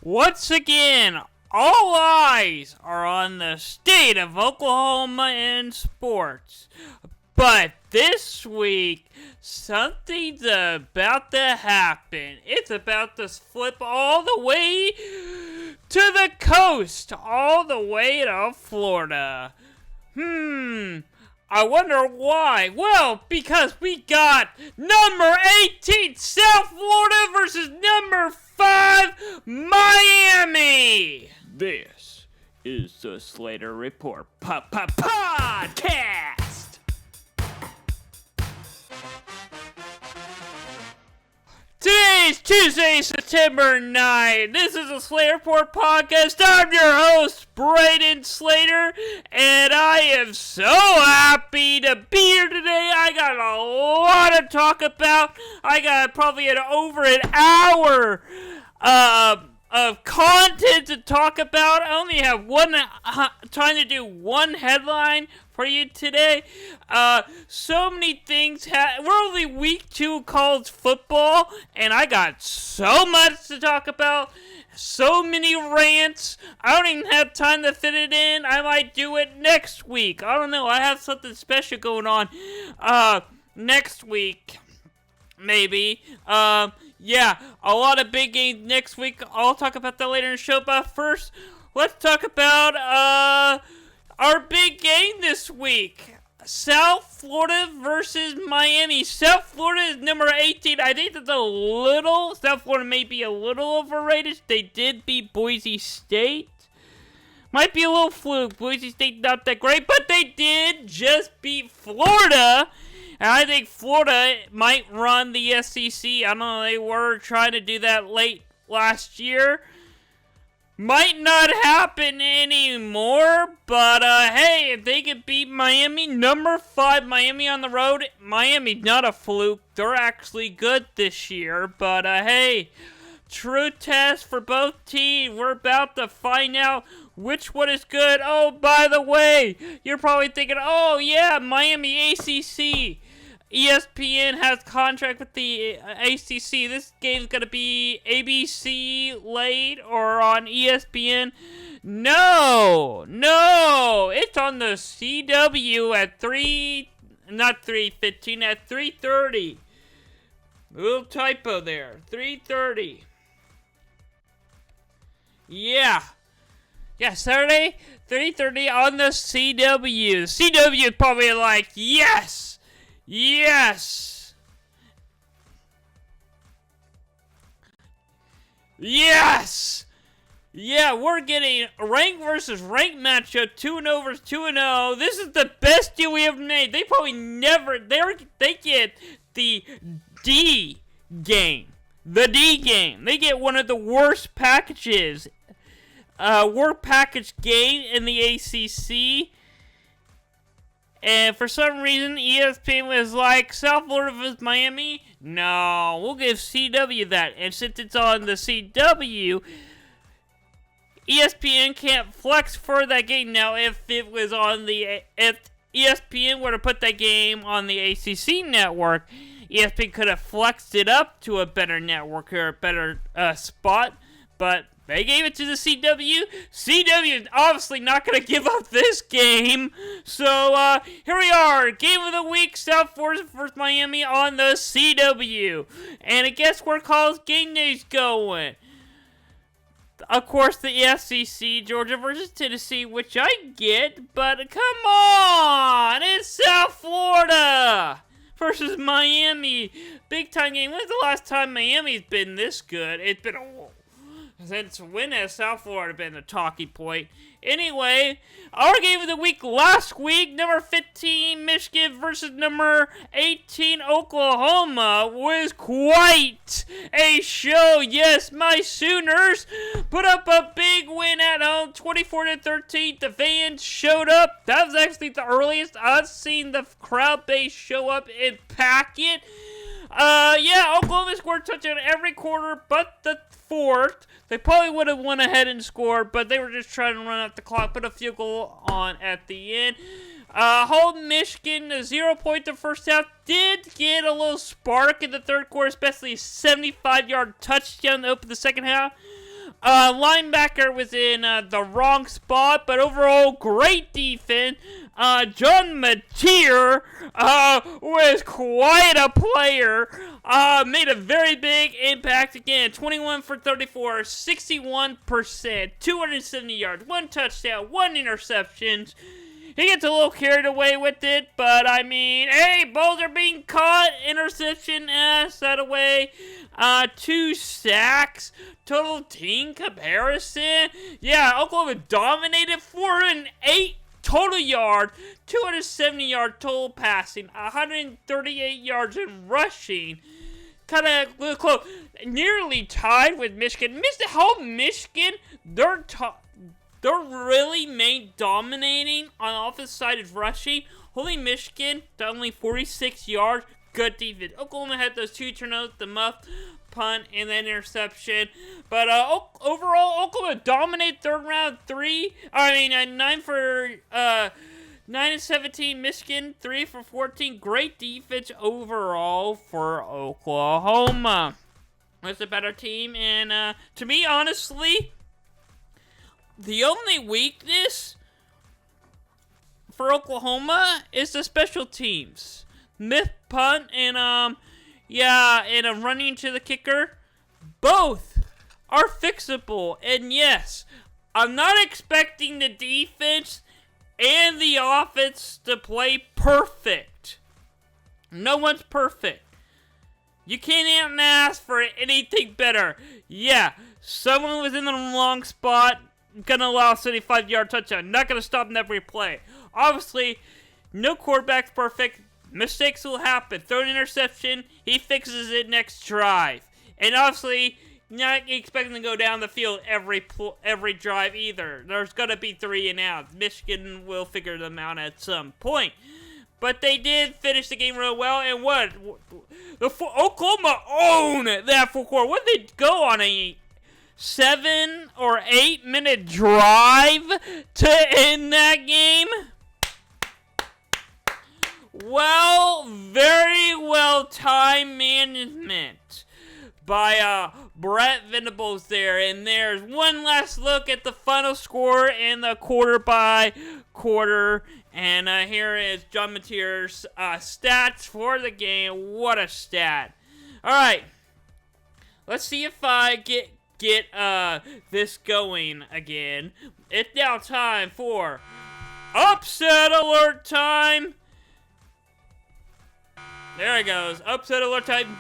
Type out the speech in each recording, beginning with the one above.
Once again, all eyes are on the state of Oklahoma in sports. But this week, something's about to happen. It's about to flip all the way to the coast, all the way to Florida. I wonder why. Well, because we got number 18 South Florida versus number 5 Miami. This is the Slater Report podcast. Today is Tuesday, September 9th. This is the Slater Report podcast. I'm your host, Braden Slater, and I am so happy to be here today. I got a lot to talk about. I got probably over an hour of content to talk about. I only have time to do one headline for you today. So many things. We're only week 2 of college football, and I got so much to talk about. So many rants. I don't even have time to fit it in. I might do it next week. I don't know. I have something special going on next week. Maybe. Yeah, a lot of big games next week. I'll talk about that later in the show. But first, let's talk about our big game this week. South Florida versus Miami. South Florida is number 18. I think that's South Florida may be a little overrated. They did beat Boise State. Might be a little fluke. Boise State not that great, but they did just beat Florida. And I think Florida might run the SEC. I don't know, they were trying to do that late last year. Might not happen anymore, but hey, if they could beat Miami, number 5 Miami on the road, Miami's not a fluke. They're actually good this year, but hey, true test for both teams. We're about to find out which one is good. Oh, by the way, you're probably thinking, oh yeah, Miami ACC. ESPN has contract with the ACC. This game's going to be ABC late or on ESPN. No, it's on the CW at 3:15, at 3:30. Little typo there, 3:30. Yeah, Saturday, 3:30 on the CW. CW is probably like, yes! Yes! Yeah, we're getting ranked versus ranked matchup, 2-0 versus 2-0. This is the best deal we ever made. They probably never, they get the D game. The D game. They get one of the worst packages. Worst package game in the ACC. And for some reason, ESPN was like, South Florida vs. Miami? No, we'll give CW that. And since it's on the CW, ESPN can't flex for that game. Now, if ESPN were to put that game on the ACC network, ESPN could have flexed it up to a better network or a better spot. But they gave it to the CW. CW is obviously not going to give up this game. So, here we are. Game of the week, South Florida versus Miami on the CW. And I guess where college game day's going. Of course, the SEC, Georgia versus Tennessee, which I get. But come on. It's South Florida versus Miami. Big time game. When's the last time Miami's been this good? It's been a while. Since when has South Florida been the talking point? Anyway, our game of the week last week, number 15 Michigan versus number 18 Oklahoma, was quite a show. Yes, my Sooners put up a big win at home, 24-13. The fans showed up. That was actually the earliest I've seen the crowd base show up and pack it. Oklahoma scored a touchdown every quarter but the fourth. They probably would have went ahead and scored, but they were just trying to run out the clock, put a field goal on at the end. Hold Michigan 0 point the first half. Did get a little spark in the third quarter, especially a 75-yard touchdown to open the second half. Linebacker was in the wrong spot, but overall, great defense. John Mateer was quite a player. Made a very big impact again. 21 for 34, 61%, 270 yards, 1 touchdown, 1 interception. He gets a little carried away with it, but I mean, hey, balls are being caught. Interception, set away. 2 sacks. Total team comparison. Yeah, Oklahoma dominated 408 total yard, 270 yard total passing, 138 yards in rushing. Kind of close, nearly tied with Michigan. Michigan, they're really dominating on offensive side of rushing. Holding Michigan to only 46 yards. Good defense. Oklahoma had those 2 turnovers, the muff punt and then interception. But overall, Oklahoma dominated third round 9 and 17. Michigan 3 for 14. Great defense overall for Oklahoma. Was a better team, and to me, honestly, the only weakness for Oklahoma is the special teams. Myth punt and and running to the kicker. Both are fixable. And yes, I'm not expecting the defense and the offense to play perfect. No one's perfect. You can't ask for anything better. Yeah, someone was in the wrong spot. Gonna allow a 75-yard touchdown. Not gonna stop them every play. Obviously, no quarterback's perfect. Mistakes will happen. Throw an interception. He fixes it next drive. And obviously, not expecting to go down the field every drive either. There's gonna be 3 and out. Michigan will figure them out at some point. But they did finish the game real well. And what? Oklahoma owned that full quarter. What did they go on, a 7 or 8 minute drive to end that game? Well, very well time management by Brett Venables there. And there's one last look at the final score and the quarter by quarter. And here is John Mateer's stats for the game. What a stat. Alright. Let's see if I get this going again. It's now time for upset alert time. There it goes. Upset alert time.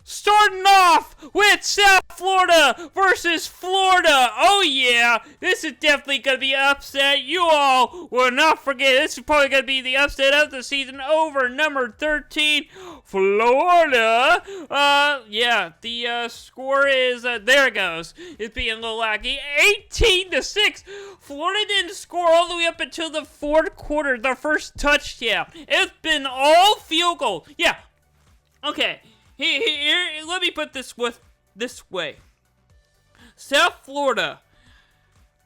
Starting off with South Florida versus Florida. Oh yeah, this is definitely going to be an upset. You all will not forget. This is probably going to be the upset of the season over. Number 13, Florida. The score is, there it goes. It's being a little laggy. 18-6. Florida didn't score all the way up until the 4th quarter, their first touchdown. It's been all field goal. Yeah, okay. Here, let me put this way. South Florida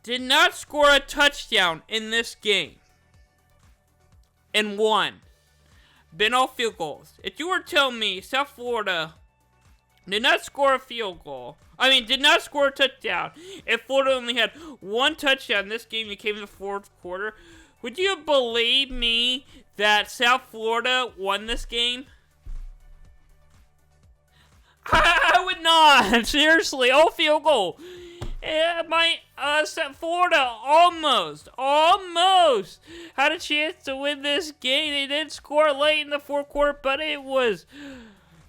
did not score a touchdown in this game and won. Been all field goals. If you were telling me South Florida did not score a did not score a touchdown, if Florida only had 1 touchdown in this game that came in the 4th quarter, would you believe me that South Florida won this game? I would not. Seriously, all field goal. Florida almost had a chance to win this game. They did score late in the 4th quarter, but it was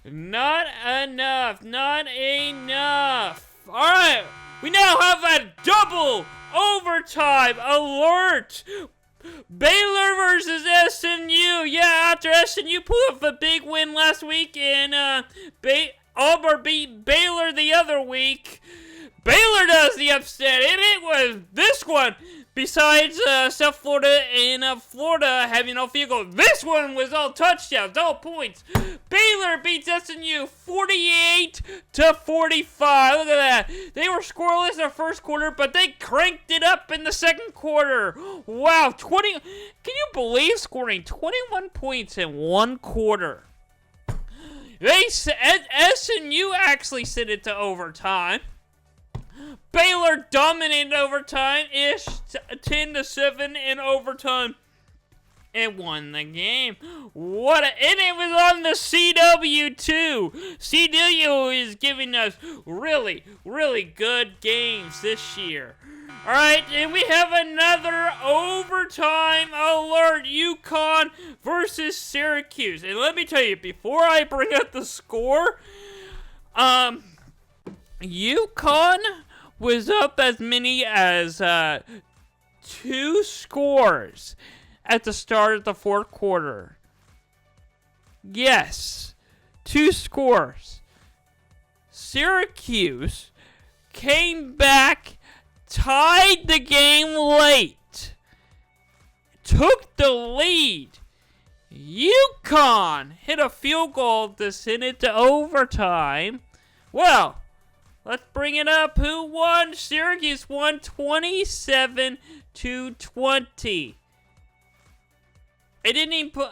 not enough. Not enough. All right, we now have a double overtime alert. Baylor versus SMU. Yeah, after SMU pulled off a big win last week and Auburn beat Baylor the other week. Baylor does the upset, and it was this one. Besides South Florida and Florida having no field goal, this one was all touchdowns, all points. Baylor beats SMU 48-45. Look at that. They were scoreless in the 1st quarter, but they cranked it up in the 2nd quarter. Wow, can you believe scoring 21 points in 1 quarter? SMU actually sent it to overtime. Baylor dominated overtime-ish, 10-7 in overtime. It won the game. And it was on the CW too. CW is giving us really, really good games this year. Alright, and we have another overtime alert. UConn versus Syracuse. And let me tell you, before I bring up the score, UConn was up as many as 2 scores at the start of the fourth quarter. Yes, 2 scores. Syracuse came back, tied the game late, took the lead. UConn hit a field goal to send it to overtime. Well, let's bring it up. Who won? Syracuse won 27-20. It didn't even put...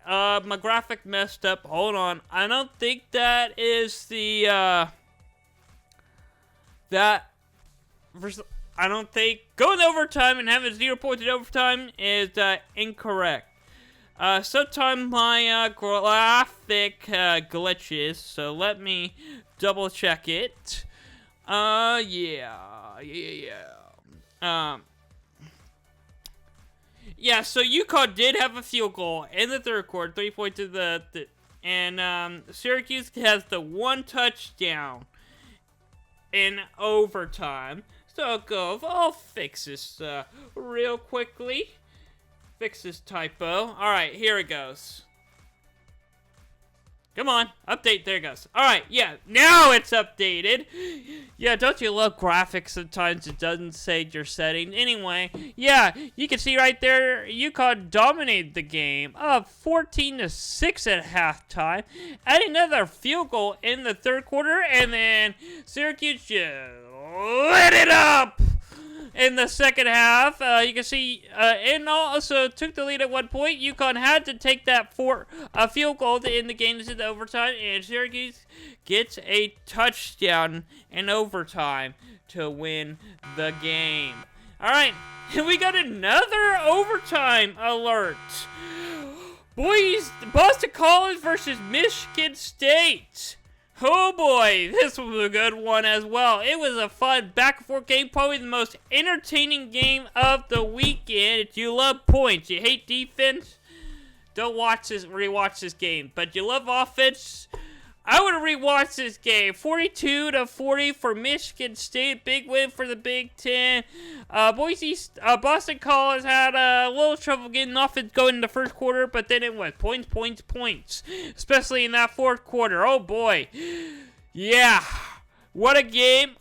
my graphic messed up. Hold on. I don't think that is the... I don't think... Going to overtime and having 0 points in overtime is incorrect. Sometimes my graphic glitches, so let me double check it. Yeah, so UConn did have a field goal in the third quarter, 3 points to and Syracuse has the 1 touchdown in overtime. So I'll fix this real quickly. Fix this typo. Alright, here it goes. Come on, update, there it goes. Alright, yeah, now it's updated. Yeah, don't you love graphics sometimes it doesn't save your setting? Anyway, yeah, you can see right there, UConn dominated the game, up 14-6 at halftime, adding another field goal in the third quarter, and then Syracuse just lit it up in the second half. You can see, and also took the lead at one point. UConn had to take that field goal to end the game into the overtime, and Syracuse gets a touchdown in overtime to win the game. All right, and we got another overtime alert. Boys, Boston College versus Michigan State. Oh boy, this was a good one as well. It was a fun back-and-forth game, probably the most entertaining game of the weekend. If you love points, you hate defense, don't rewatch this game. But you love offense, I would rewatch this game. 42-40 for Michigan State, big win for the Big Ten. Boston College had a little trouble getting offense going in the first quarter, but then it went points, especially in that fourth quarter. Oh boy, yeah. What a game.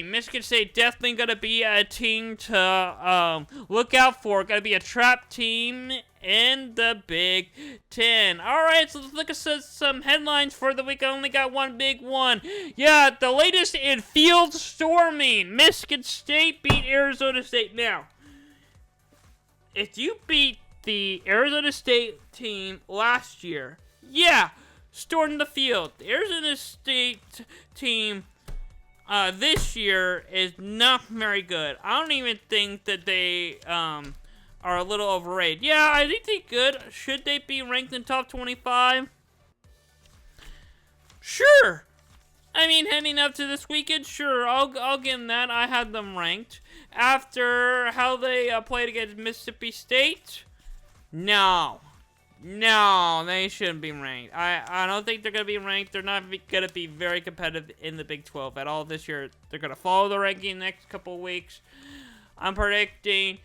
Michigan State definitely going to be a team to look out for. Going to be a trap team in the Big Ten. Alright, so let's look at some headlines for the week. I only got one big one. Yeah, the latest in field storming. Michigan State beat Arizona State. Now, if you beat the Arizona State team last year, yeah, stormed the field. The Arizona State team this year is not very good. I don't even think that they are a little overrated. Yeah, I think they're good. Should they be ranked in top 25? Sure. I mean, heading up to this weekend, sure, I'll give them that. I had them ranked. After how they played against Mississippi State, no, they shouldn't be ranked. I don't think they're going to be ranked. They're not going to be very competitive in the Big 12 at all this year. They're going to follow the ranking next couple of weeks. I'm predicting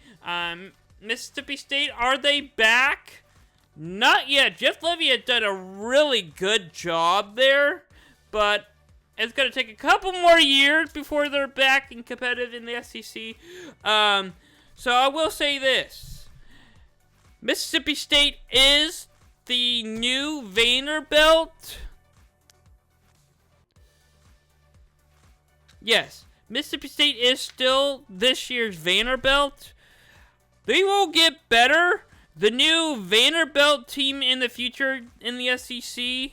Mississippi State, are they back? Not yet. Jeff Levy had done a really good job there, but it's going to take a couple more years before they're back and competitive in the SEC. So I will say this. Mississippi State is the new Vanderbilt. Yes, Mississippi State is still this year's Vanderbilt. They will get better. The new Vanderbilt team in the future in the SEC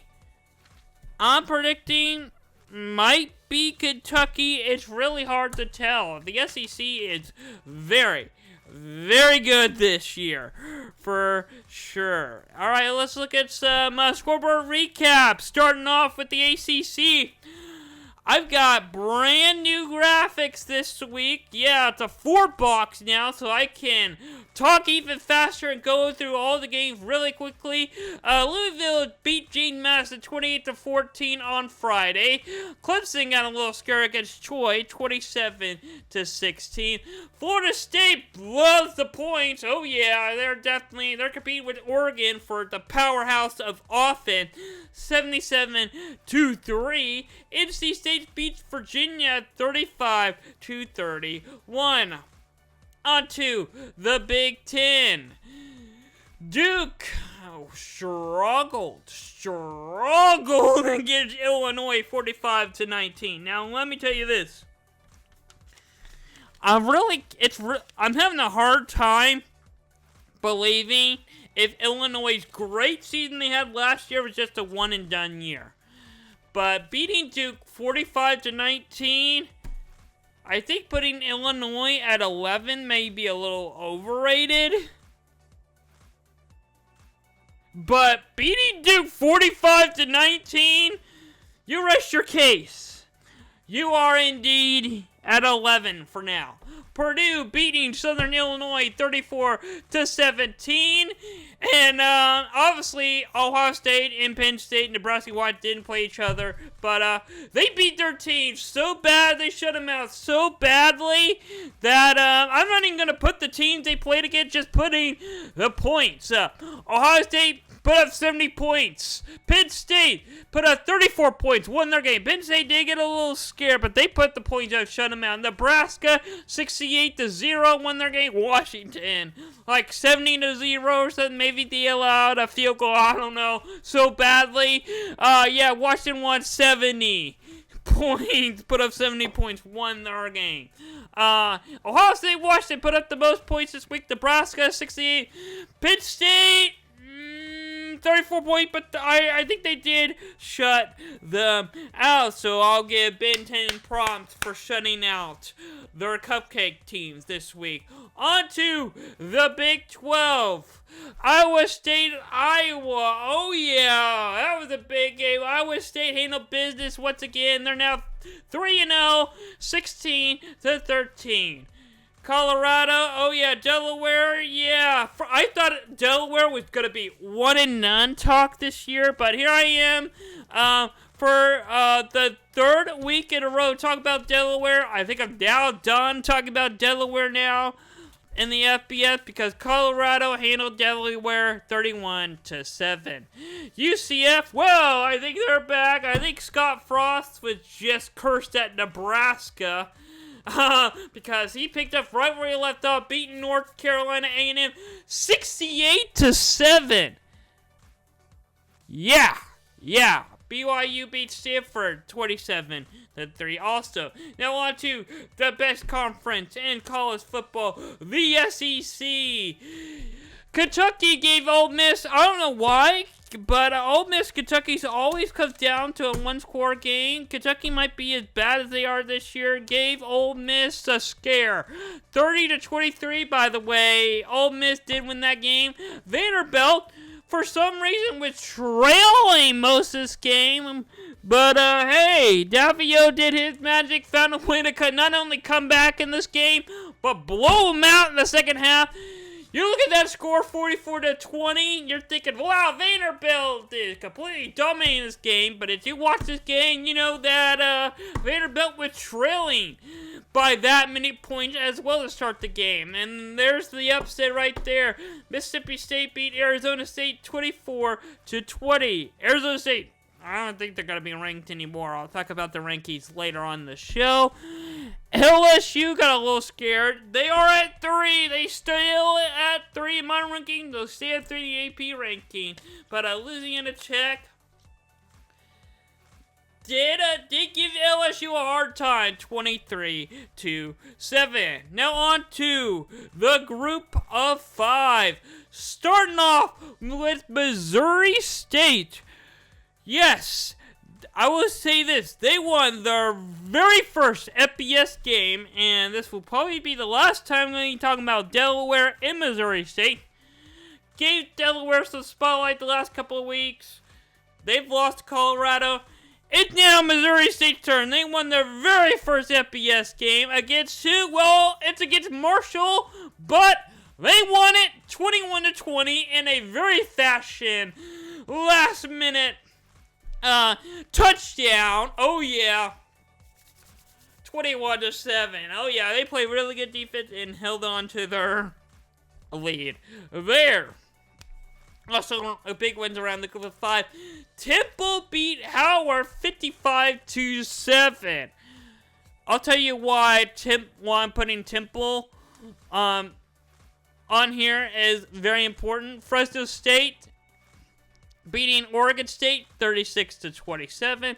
I'm predicting might be Kentucky. It's really hard to tell. The SEC is very, very good this year, for sure. All right, let's look at some scoreboard recap. Starting off with the ACC. I've got brand new graphics this week. Yeah, it's a 4-box now, so I can talk even faster and go through all the games really quickly. Louisville beat Gene Madison 28-14 on Friday. Clemson got a little scare against Troy, 27-16. Florida State loves the points. Oh yeah, they're competing with Oregon for the powerhouse of offense, 77-3. NC State beats Virginia 35-31. On to the Big Ten. Duke struggled against Illinois 45-19. Now let me tell you this. I'm having a hard time believing if Illinois' great season they had last year was just a one and done year. But beating Duke 45-19, I think putting Illinois at 11 may be a little overrated. But beating Duke 45-19, you rest your case. You are indeed at 11 for now. Purdue beating Southern Illinois 34-17. And obviously, Ohio State and Penn State and Nebraska White didn't play each other. But they beat their teams so bad, they shut them out so badly that I'm not even going to put the teams they played against, just putting the points. Ohio State put up 70 points. Penn State put up 34 points, won their game. Penn State did get a little scared, but they put the points up, shut them out. Nebraska, 68-0, won their game. Washington, like 70-0 or something. Maybe they allowed a field goal, I don't know, so badly. Yeah, Washington won 70 points, put up 70 points, won their game. Ohio State, Washington put up the most points this week. Nebraska, 68. Penn State, 34 points, but I think they did shut them out. So I'll give Ben 10 prompts for shutting out their cupcake teams this week. On to the Big 12. Iowa State, Iowa. Oh yeah, that was a big game. Iowa State handled business once again. They're now 3-0, 16-13. Colorado, oh yeah, Delaware, yeah. I thought Delaware was going to be 1-0 talk this year, but here I am for the third week in a row talking about Delaware. I think I'm now done talking about Delaware now in the FBS because Colorado handled Delaware 31-7. UCF, well, I think they're back. I think Scott Frost was just cursed at Nebraska. Because he picked up right where he left off, beating North Carolina A&M 68-7. Yeah. BYU beat Stanford 27-3. Also, now on to the best conference in college football, the SEC. Kentucky gave Ole Miss, I don't know why, but Ole Miss, Kentucky's always comes down to a one-score game. Kentucky might be as bad as they are this year. Gave Ole Miss a scare. 30-23, by the way. Ole Miss did win that game. Vanderbilt, for some reason, was trailing most of this game. But, hey, Davio did his magic, found a way to not only come back in this game, but blow them out in the second half. You look at that score, 44-20, you're thinking, wow, Vanderbilt is completely dominating this game. But if you watch this game, you know that Vanderbilt was trailing by that many points as well to start the game. And there's the upset right there. Mississippi State beat Arizona State 24-20. Arizona State, I don't think they're going to be ranked anymore. I'll talk about the rankings later on in the show. LSU got a little scared. They are at 3. They still at 3 in my ranking. They'll stay at 3 in the AP ranking. But Louisiana Tech did give LSU a hard time, 23-7. Now on to the group of 5. Starting off with Missouri State. Yes, I will say this. They won their very first FBS game, and this will probably be the last time I'm going to be talking about Delaware and Missouri State. Gave Delaware some spotlight the last couple of weeks. They've lost to Colorado. It's now Missouri State's turn. They won their very first FBS game against who? Well, it's against Marshall, but they won it 21-20 in a very fashion, last-minute touchdown. Oh yeah, 21-7. Oh yeah, they played really good defense and held on to their lead there. Also, a big wins around the group of 5. Temple beat Howard 55-7. I'll tell you why I'm putting Temple on here is very important. Fresno State beating Oregon State 36-27.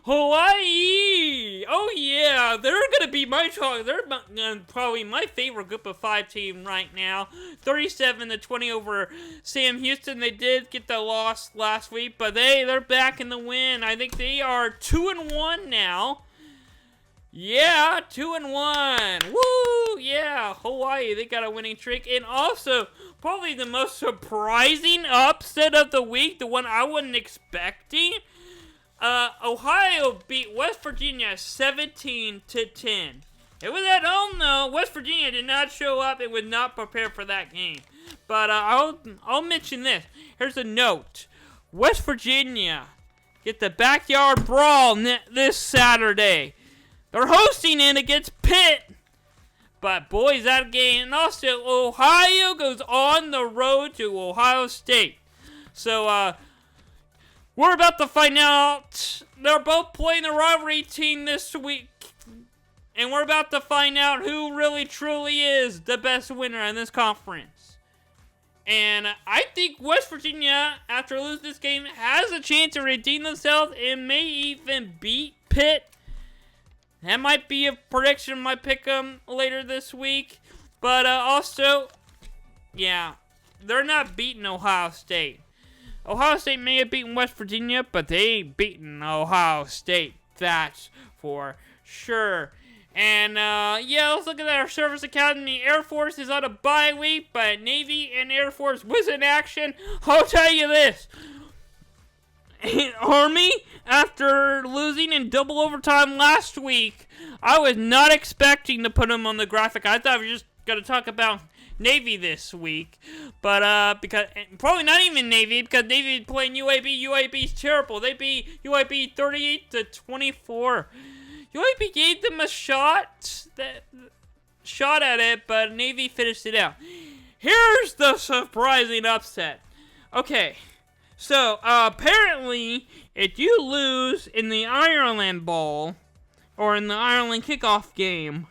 Hawaii, oh yeah, they're gonna be they're probably my favorite group of 5 team right now. 37-20 over Sam Houston. They did get the loss last week, but they're back in the win. I think they are 2-1 now. Yeah, 2-1. Woo! Yeah, Hawaii, they got a winning streak. And also, probably the most surprising upset of the week, the one I wasn't expecting. Ohio beat West Virginia 17-10. It was at home though. West Virginia did not show up. It was not prepared for that game. But I'll mention this. Here's a note. West Virginia get the backyard brawl this Saturday. They're hosting it against Pitt. But boy, is that a game. And also, Ohio goes on the road to Ohio State. So, we're about to find out. They're both playing the rivalry team this week. And we're about to find out who really truly is the best winner in this conference. And I think West Virginia, after losing this game, has a chance to redeem themselves and may even beat Pitt. That might be a prediction, might pick them later this week. But also, yeah, they're not beating Ohio State. Ohio State may have beaten West Virginia, but they ain't beaten Ohio State. That's for sure. And, yeah, let's look at our service academy. Air Force is on a bye week, but Navy and Air Force was in action. I'll tell you this. Army, after losing in double overtime last week, I was not expecting to put them on the graphic. I thought we were just going to talk about Navy this week, but because probably not even Navy, because Navy is playing UAB. UAB's terrible. They beat UAB 38-24. UAB gave them a shot at it, but Navy finished it out. Here's the surprising upset. Okay. So, apparently, if you lose in the Ireland Bowl, or in the Ireland kickoff game,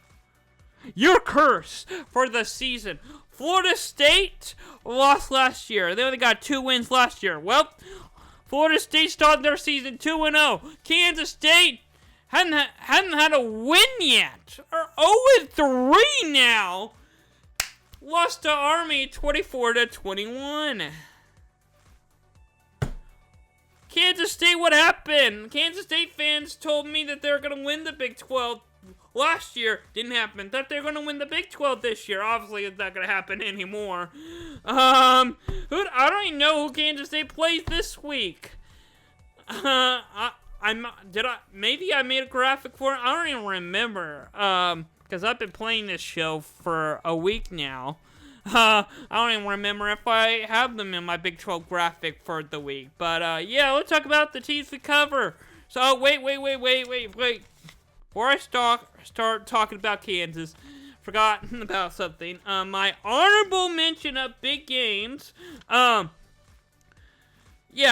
you're cursed for the season. Florida State lost last year. They only got 2 wins last year. Well, Florida State started their season 2-0. Kansas State hadn't had a win yet. Or 0-3 now. Lost to Army 24-21. Kansas State, what happened? Kansas State fans told me that they were going to win the Big 12 last year. Didn't happen. Thought they were going to win the Big 12 this year. Obviously, it's not going to happen anymore. I don't even know who Kansas State plays this week. Maybe I made a graphic for it. I don't even remember. Because I've been playing this show for a week now. I don't even remember if I have them in my Big 12 graphic for the week. But, yeah, let's talk about the teams we cover. So, wait. Before I start talking about Kansas, forgotten about something. My honorable mention of big games. Yeah,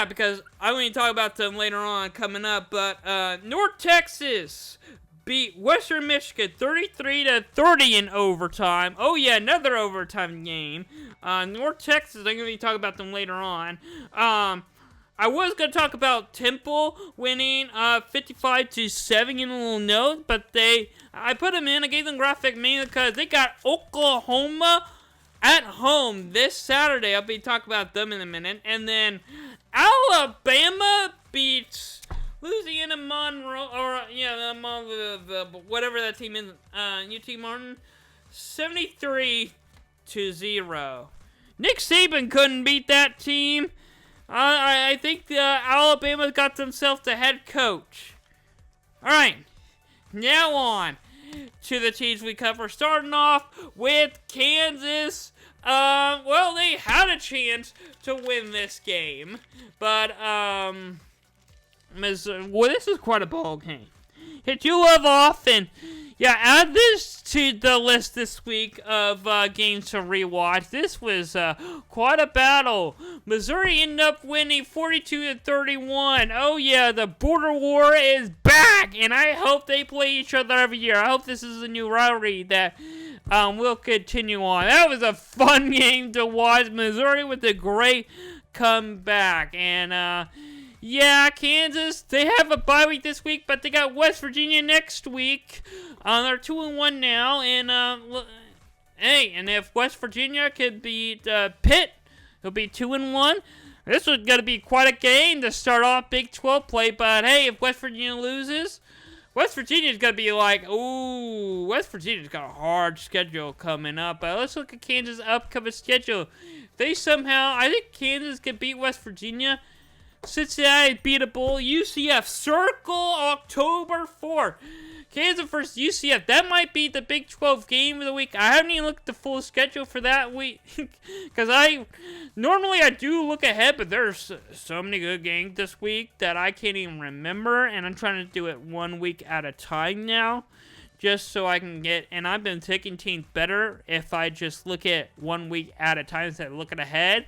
because I'm going to talk about them later on coming up. But, North Texas beat Western Michigan 33-30 in overtime. Oh yeah, another overtime game. North Texas, I'm going to be talking about them later on. I was going to talk about Temple winning 55-7 in a little note, but I put them in. I gave them graphic mainly because they got Oklahoma at home this Saturday. I'll be talking about them in a minute. And then Alabama beats Louisiana Monroe, or whatever that team is, UT Martin, 73-0. Nick Saban couldn't beat that team. I think Alabama got themselves the head coach. All right, now on to the teams we cover. Starting off with Kansas. Well, they had a chance to win this game, but this is quite a ball game. Hit you love off, and yeah, add this to the list this week of games to rewatch. This was quite a battle. Missouri ended up winning 42-31. Oh yeah, the border war is back, and I hope they play each other every year. I hope this is a new rivalry that will continue on. That was a fun game to watch. Missouri with a great comeback, and yeah, Kansas, they have a bye week this week, but they got West Virginia next week. They're 2-1 now, and hey, and if West Virginia could beat Pitt, it'll be 2-1. This was gonna be quite a game to start off Big 12 play, but hey, if West Virginia loses, West Virginia's gonna be like, ooh, West Virginia's got a hard schedule coming up. But let's look at Kansas' upcoming schedule. They somehow, I think Kansas could beat West Virginia. Cincinnati beatable. UCF circle October 4th. Kansas versus UCF. That might be the Big 12 game of the week. I haven't even looked at the full schedule for that week. Because normally I do look ahead, but there's so many good games this week that I can't even remember. And I'm trying to do it 1 week at a time now. Just so I can get, and I've been taking teams better if I just look at 1 week at a time instead of looking ahead.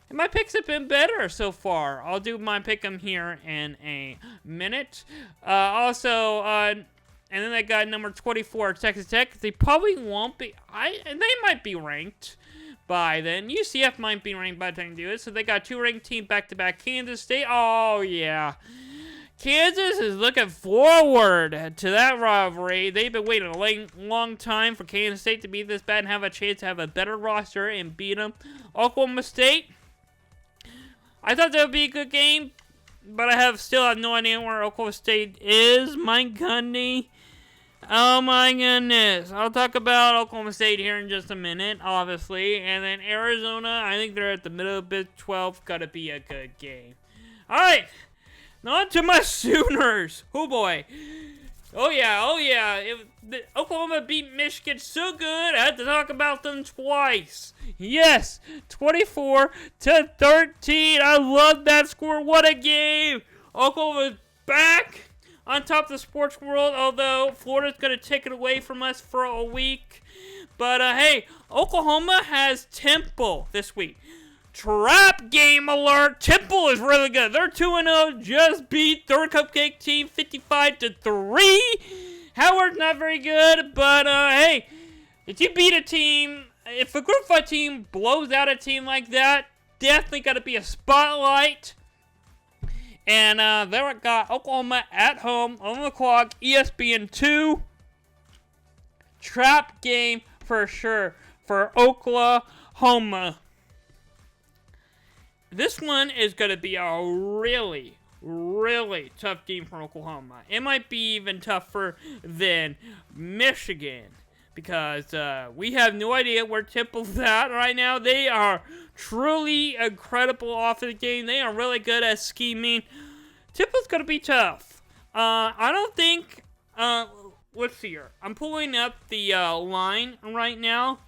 And my picks have been better so far. I'll do my pick'em here in a minute. And then I got number 24, Texas Tech. They probably won't be. They might be ranked by then. UCF might be ranked by the time they do it. So they got 2 ranked teams back-to-back. Kansas State. Oh, yeah. Kansas is looking forward to that rivalry. They've been waiting a long time for Kansas State to be this bad and have a chance to have a better roster and beat them. Oklahoma State. I thought that would be a good game, but I still have no idea where Oklahoma State is. My goodness. Oh my goodness. I'll talk about Oklahoma State here in just a minute, obviously. And then Arizona, I think they're at the middle of Big 12. Gotta be a good game. Alright. Now on to my Sooners. Oh boy. Oh yeah. Oklahoma beat Michigan so good, I had to talk about them twice. Yes, 24-13. I love that score. What a game. Oklahoma's back on top of the sports world, although Florida's going to take it away from us for a week. But hey, Oklahoma has Temple this week. Trap game alert. Temple is really good. They're 2-0. Just beat third cupcake team 55-3. Howard's not very good, but hey, if you beat a team, if a Group 5 team blows out a team like that, definitely got to be a spotlight. And there I got Oklahoma at home, on the clock, ESPN 2. Trap game for sure for Oklahoma. This one is going to be a really tough game for Oklahoma. It might be even tougher than Michigan because we have no idea where Temple's at right now. They are truly incredible off the game. They are really good at scheming. Temple's going to be tough. I don't think... let's see here. I'm pulling up the line right now.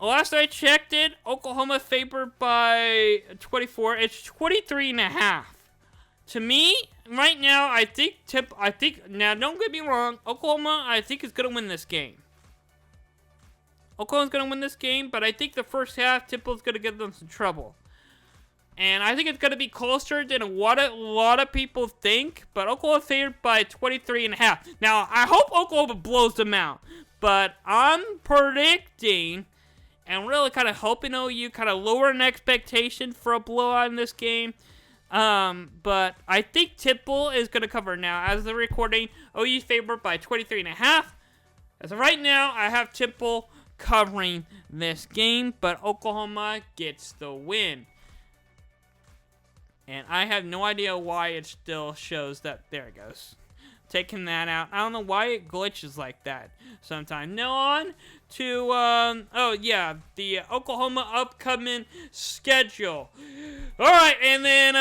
Last I checked it, Oklahoma favored by 24. It's 23.5. To me, right now, I think now don't get me wrong, Oklahoma, I think is going to win this game. Oklahoma's going to win this game, but I think the first half, Temple's going to give them some trouble. And I think it's going to be closer than what a lot of people think, but Oklahoma favored by 23.5. Now, I hope Oklahoma blows them out, but I'm predicting and really kind of hoping OU kind of lower an expectation for a blowout in this game. But I think Temple is going to cover now. As of the recording, OU's favored by 23.5. As of right now, I have Temple covering this game, but Oklahoma gets the win. And I have no idea why it still shows that. There it goes. Taking that out. I don't know why it glitches like that sometimes. Now on to, oh yeah, the Oklahoma upcoming schedule. Alright, and then,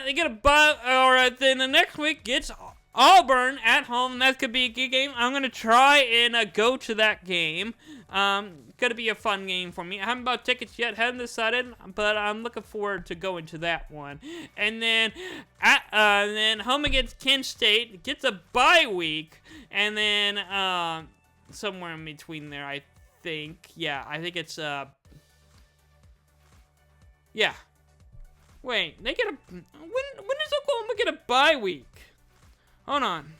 they get a bye, alright, then the next week gets Auburn at home. That's gonna be a good game. I'm gonna try and go to that game. Gonna be a fun game for me. I haven't bought tickets yet, haven't decided, but I'm looking forward to going to that one. And then, then home against Kent State gets a bye week, and then somewhere in between there, I think. Yeah, I think it's yeah. Wait, they get a when does Oklahoma get a bye week? Hold on.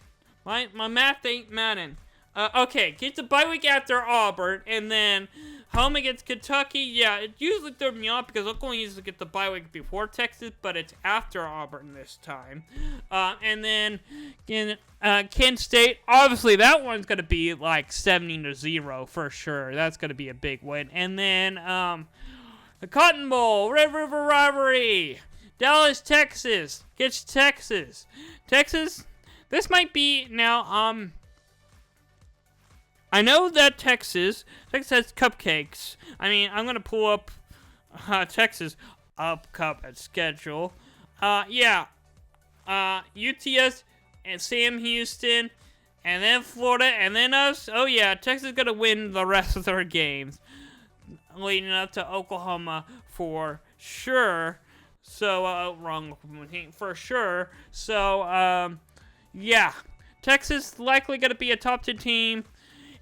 My math ain't matting. Okay, gets a bye week after Auburn, and then home against Kentucky. Yeah, it usually threw me off because Oklahoma usually gets the bye week before Texas, but it's after Auburn this time. And then Kent State. Obviously, that one's gonna be like 70-0 for sure. That's gonna be a big win. And then the Cotton Bowl, Red River Rivalry, Dallas, Texas gets Texas. Texas. This might be now, I know that Texas has cupcakes. I mean, I'm going to pull up Texas upcoming schedule. Yeah. UTS and Sam Houston, and then Florida, and then us. Oh, yeah, Texas is going to win the rest of their games leading up to Oklahoma for sure. So, wrong for sure. So, yeah, Texas likely going to be a top 10 team.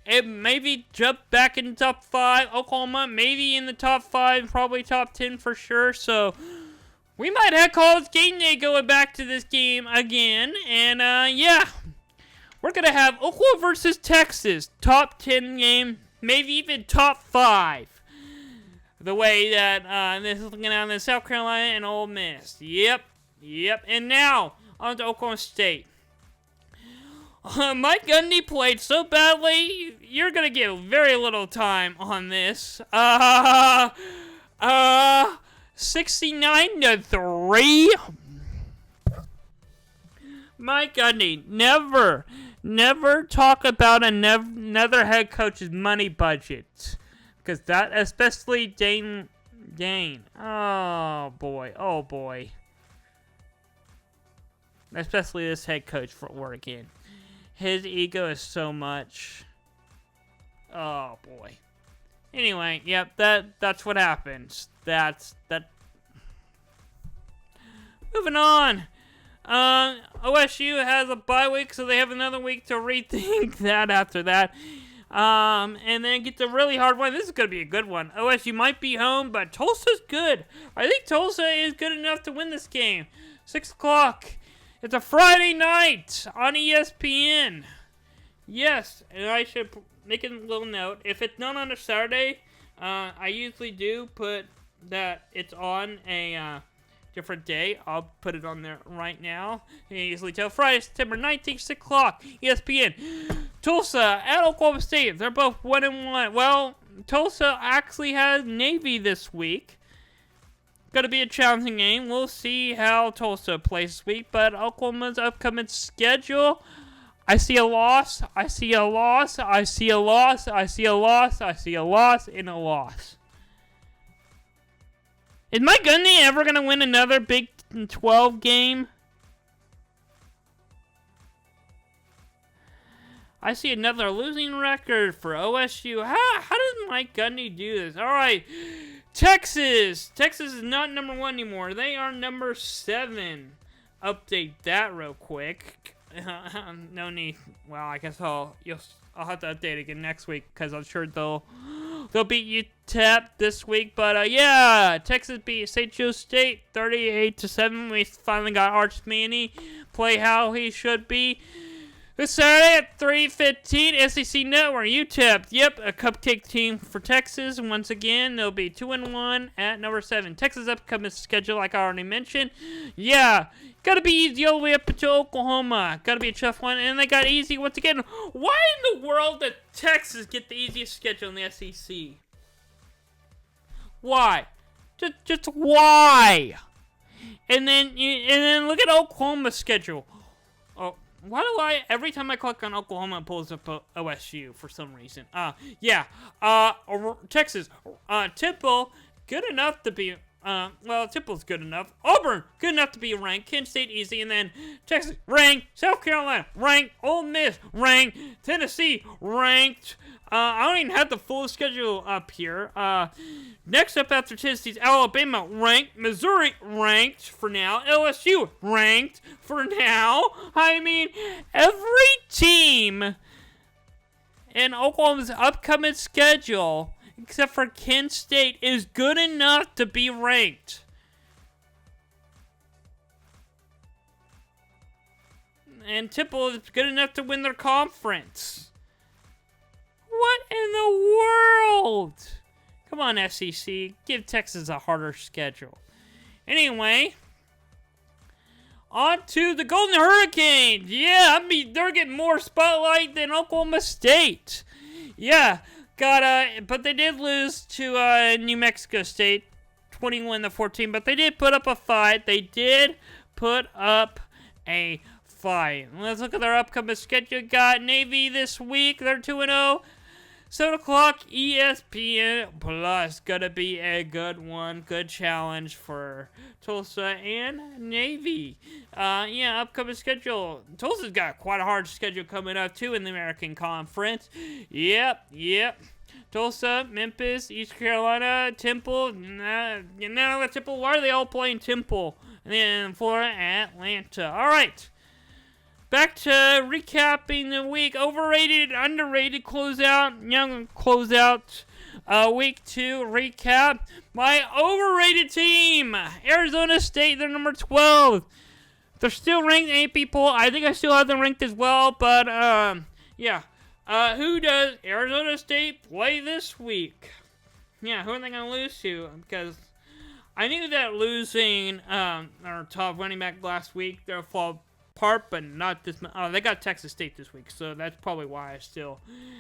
It maybe jump back in top 5. Oklahoma maybe in the top 5, probably top 10 for sure. So we might have College Game Day going back to this game again. And yeah, we're going to have Oklahoma versus Texas. Top 10 game, maybe even top 5. The way that this is looking out in South Carolina and Ole Miss. Yep. And now on to Oklahoma State. Mike Gundy played so badly, you're gonna get very little time on this. 69-3. Mike Gundy, never talk about another head coach's money budget. Because that, especially Dane. Oh boy. Especially this head coach for Oregon. His ego is so much. Oh boy. Anyway, yep, that's what happens. That. Moving on. OSU has a bye week, so they have another week to rethink that after that. And then get the really hard one. This is going to be a good one. OSU might be home, but Tulsa's good. I think Tulsa is good enough to win this game. 6 o'clock. It's a Friday night on ESPN. Yes, and I should make a little note. If it's not on a Saturday, I usually do put that it's on a different day. I'll put it on there right now. You can easily tell. Friday, September 19th, 6 o'clock, ESPN. Tulsa at Oklahoma State. They're both 1-1. Well, Tulsa actually has Navy this week. Going to be a challenging game. We'll see how Tulsa plays this week. But Oklahoma's upcoming schedule, I see a loss, I see a loss, I see a loss, I see a loss, I see a loss, and a loss. Is Mike Gundy ever going to win another Big 12 game? I see another losing record for OSU. How does Mike Gundy do this? All right. Texas is not number 1 anymore. They are number 7. Update that real quick. No need. Well, I guess I'll have to update again next week because I'm sure they'll beat UTEP this week. But yeah, Texas beat St. Joe State 38-7. We finally got Arch Manny play how he should be. This Saturday at 3:15, SEC Network, UTEP. Yep, a cupcake team for Texas. Once again, they'll be 2-1 at number 7. Texas upcoming schedule, like I already mentioned. Yeah, gotta be easy all the way up to Oklahoma. Gotta be a tough one, and they got easy once again. Why in the world did Texas get the easiest schedule in the SEC? Why? Just why? And then look at Oklahoma's schedule. Oh, why do every time I click on Oklahoma, it pulls up OSU for some reason. Texas, Temple, good enough to be, Temple's good enough. Auburn, good enough to be ranked. Kent State, easy. And then Texas, ranked. South Carolina, ranked. Ole Miss, ranked. Tennessee, ranked. I don't even have the full schedule up here. Next up after Tennessee's Alabama, ranked. Missouri, ranked for now. LSU, ranked for now. I mean, every team in Oklahoma's upcoming schedule, except for Kent State, is good enough to be ranked. And Temple is good enough to win their conference. What in the world? Come on, SEC. Give Texas a harder schedule. Anyway, on to the Golden Hurricanes. Yeah, I mean, they're getting more spotlight than Oklahoma State. Yeah, but they did lose to New Mexico State, 21-14. But they did put up a fight. Let's look at their upcoming schedule. Got Navy this week. They're 2-0. 7 o'clock, ESPN Plus. Gonna be a good one. Good challenge for Tulsa and Navy. Upcoming schedule. Tulsa's got quite a hard schedule coming up, too, in the American Conference. Yep. Tulsa, Memphis, East Carolina, Temple. Temple. Why are they all playing Temple? And then Florida, Atlanta. All right. Back to recapping the week. Overrated, underrated closeout. Young closeout. Week 2 recap. My overrated team, Arizona State. They're number 12. They're still ranked, 8 people. I think I still have them ranked as well. But, who does Arizona State play this week? Yeah, who are they going to lose to? Because I knew that losing our top running back last week, they'll fall apart, but not this much. Oh, they got Texas State this week, so that's probably why I still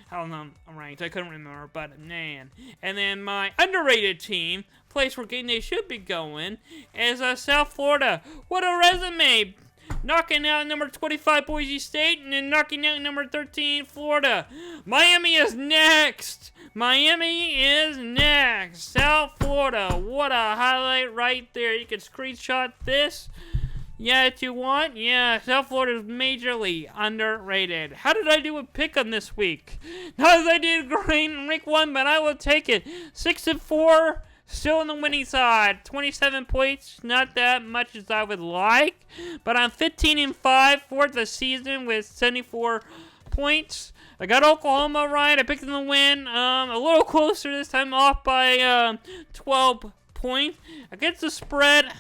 have them ranked. I couldn't remember, but man. And then my underrated team, place where game day should be going, is South Florida. What a resume! Knocking out number 25 Boise State, and then knocking out number 13 Florida. Miami is next. South Florida. What a highlight right there. You can screenshot this. Yeah, if you want. Yeah, South Florida is majorly underrated. How did I do with Pick'em this week? Not as I did great in week 1, but I will take it. 6-4, still on the winning side. 27 points, not that much as I would like. But I'm 15-5 for the season with 74 points. I got Oklahoma right. I picked them to win. A little closer this time, off by 12 points. Against the spread,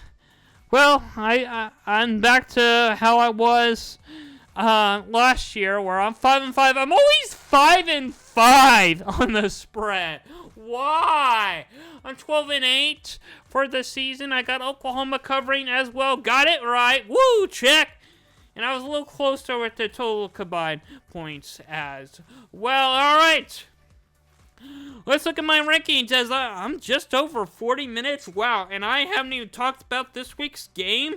well, I'm back to how I was last year, where I'm 5-5. I'm always 5-5 on the spread. Why? I'm 12-8 for the season. I got Oklahoma covering as well. Got it right. Woo, check. And I was a little closer with the total combined points as well. All right. Let's look at my rankings as I'm just over 40 minutes. Wow, and I haven't even talked about this week's game.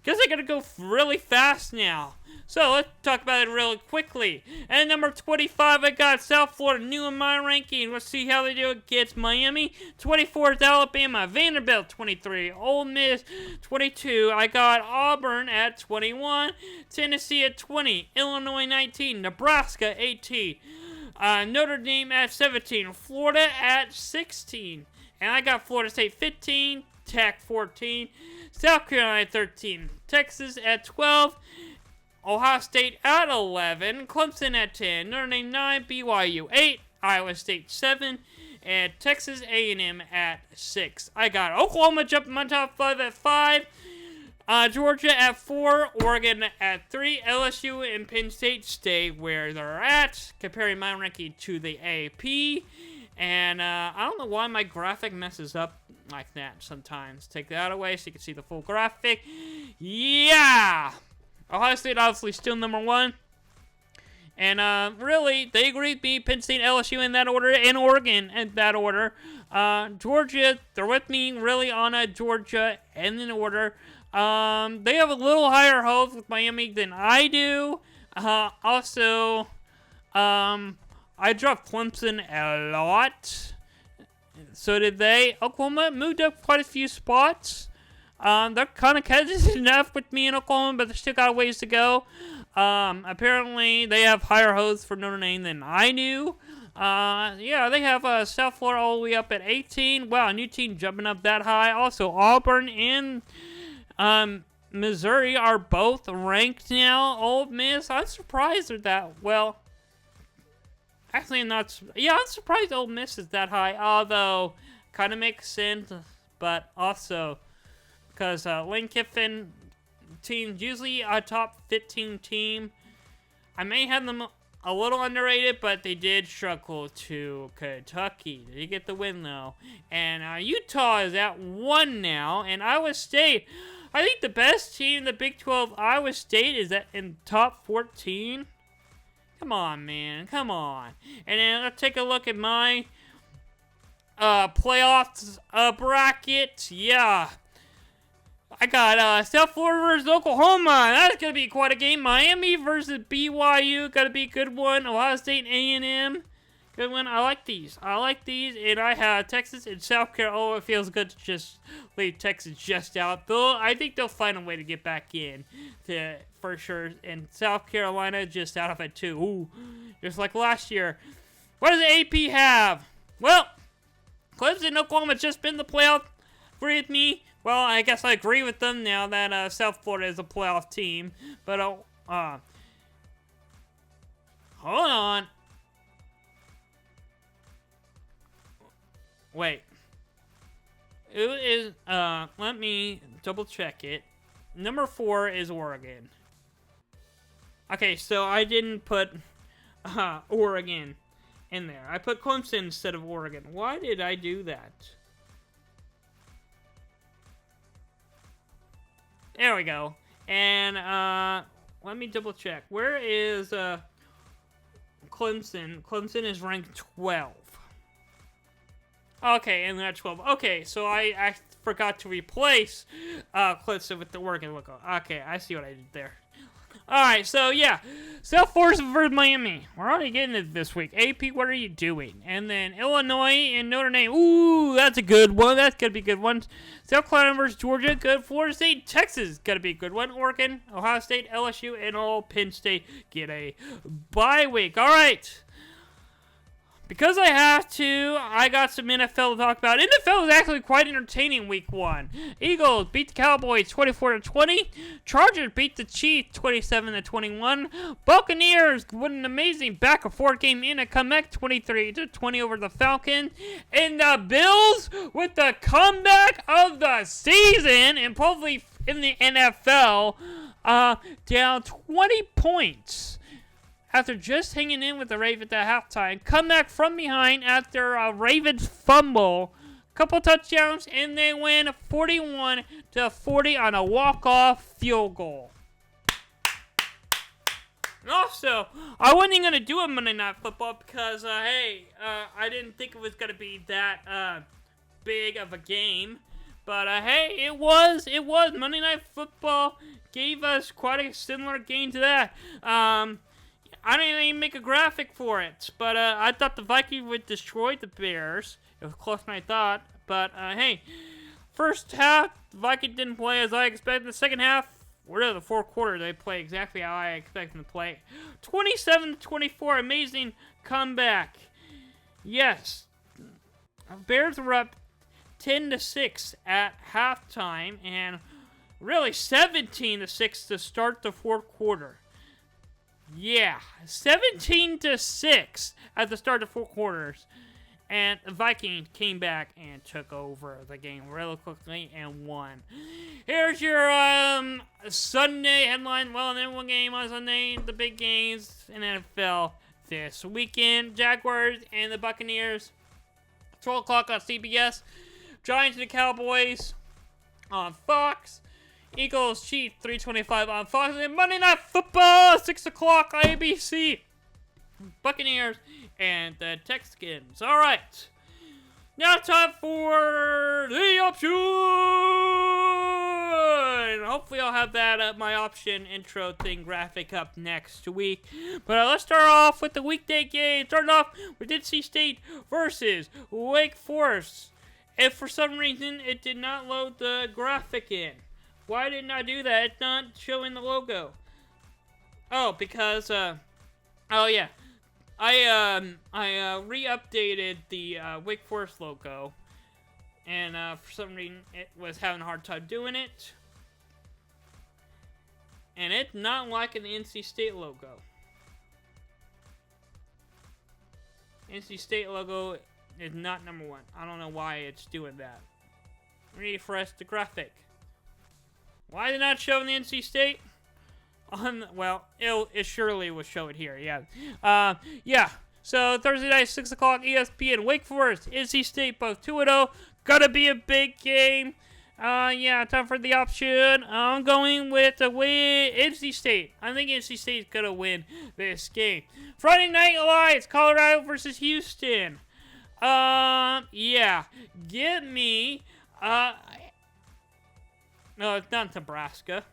Guess I gotta go really fast now. So let's talk about it really quickly. At number 25, I got South Florida, new in my ranking. Let's see how they do against Miami. 24 is Alabama, Vanderbilt 23, Ole Miss 22. I got Auburn at 21, Tennessee at 20, Illinois 19, Nebraska 18. Notre Dame at 17, Florida at 16, and I got Florida State 15, Tech 14, South Carolina 13, Texas at 12, Ohio State at 11, Clemson at 10, Notre Dame 9, BYU 8, Iowa State 7, and Texas A&M at 6. I got Oklahoma jumping my top 5 at 5, Georgia at 4, Oregon at 3, LSU and Penn State stay where they're at, comparing my ranking to the AP. And I don't know why my graphic messes up like that sometimes. Take that away so you can see the full graphic. Yeah! Ohio State obviously still number 1. And really, they agree with me. Penn State, LSU in that order, and Oregon in that order. Georgia, they're with me really on Georgia in an order. They have a little higher hopes with Miami than I do. Also, I dropped Clemson a lot. So did they. Oklahoma moved up quite a few spots. They're kind of catching enough with me in Oklahoma, but they still got a ways to go. Apparently, they have higher hopes for Notre Dame than I do. Yeah, they have South Florida all the way up at 18. Wow, a new team jumping up that high. Also, Auburn and Missouri are both ranked now. Ole Miss, I'm surprised they're that well. Actually, I'm not. Yeah, I'm surprised Ole Miss is that high. Although, kind of makes sense, but also because Lane Kiffin team's usually a top 15 team. I may have them a little underrated, but they did struggle to Kentucky. They get the win though, and Utah is at 1 now, and Iowa State. I think the best team in the Big 12, Iowa State, is in top 14. Come on, man. Come on. And then let's take a look at my playoffs bracket. Yeah. I got South Florida versus Oklahoma. That's going to be quite a game. Miami versus BYU. Got to be a good one. Ohio State A&M. Good one. I like these. And I have Texas and South Carolina. Oh, it feels good to just leave Texas just out. Though I think they'll find a way to get back in for sure. And South Carolina just out of it too. Ooh, just like last year. What does the AP have? Well, Clemson and Oklahoma just been in the playoff. Agree with me? Well, I guess I agree with them now that South Florida is a playoff team. But hold on. Wait. It is, let me double check it. Number 4 is Oregon. Okay, so I didn't put, Oregon in there. I put Clemson instead of Oregon. Why did I do that? There we go. And, let me double check. Where is, Clemson? Clemson is ranked 12. Okay, and they're at 12. Okay, so I forgot to replace Clemson with the Oregon logo. Okay, I see what I did there. Alright, so yeah. South Florida versus Miami. We're already getting it this week. AP, what are you doing? And then Illinois and Notre Dame. Ooh, that's a good one. That's going to be a good one. South Carolina versus Georgia. Good. Florida State, Texas. Going to be a good one. Oregon, Ohio State, LSU, and all Penn State get a bye week. Alright. Because I have to, I got some NFL to talk about. NFL was actually quite entertaining week 1. Eagles beat the Cowboys 24-20. Chargers beat the Chiefs 27-21. Buccaneers win an amazing back-and-forth game in a comeback 23-20 over the Falcons. And the Bills with the comeback of the season and probably in the NFL, down 20 points. After just hanging in with the Ravens at halftime, come back from behind after a Ravens fumble, couple touchdowns, and they win 41-40 on a walk-off field goal. And also, I wasn't going to do a Monday Night Football because, I didn't think it was going to be that big of a game. But, hey, it was. Monday Night Football gave us quite a similar game to that. I didn't even make a graphic for it, but I thought the Vikings would destroy the Bears. It was closer than I thought, but hey, first half, the Vikings didn't play as I expected. The second half, or the fourth quarter, they play exactly how I expected them to play. 27-24, amazing comeback. Yes, Bears were up 10-6 at halftime, and really 17-6 to start the fourth quarter. Yeah, 17-6 at the start of 4 quarters. And the Vikings came back and took over the game really quickly and won. Here's your Sunday headline. Well, then one game on Sunday, the big games in NFL this weekend. Jaguars and the Buccaneers. 12 o'clock on CBS. Giants and the Cowboys on Fox. Eagles Chiefs 3:25 on Fox, and Monday Night Football 6 o'clock ABC. Buccaneers and the Texans. All right. Now time for the option. Hopefully I'll have that my option intro thing graphic up next week. But let's start off with the weekday game. Starting off with NC State versus Wake Forest. If for some reason it did not load the graphic in. Why didn't I do that? It's not showing the logo. Oh, because oh yeah. I re-updated the Wake Forest logo, and for some reason it was having a hard time doing it, and it's not liking the NC State logo. NC State logo is not number one. I don't know why it's doing that. Refresh the graphic. Why did it not show in the NC State? Well, it surely will show it here, yeah. Yeah, so Thursday night, 6 o'clock, ESPN, Wake Forest, NC State, both 2-0. Gotta be a big game. Yeah, time for the option. I'm going with the win, NC State. I think NC State's gonna win this game. Friday Night Lights, Colorado versus Houston. Yeah, give me, no, it's not Nebraska.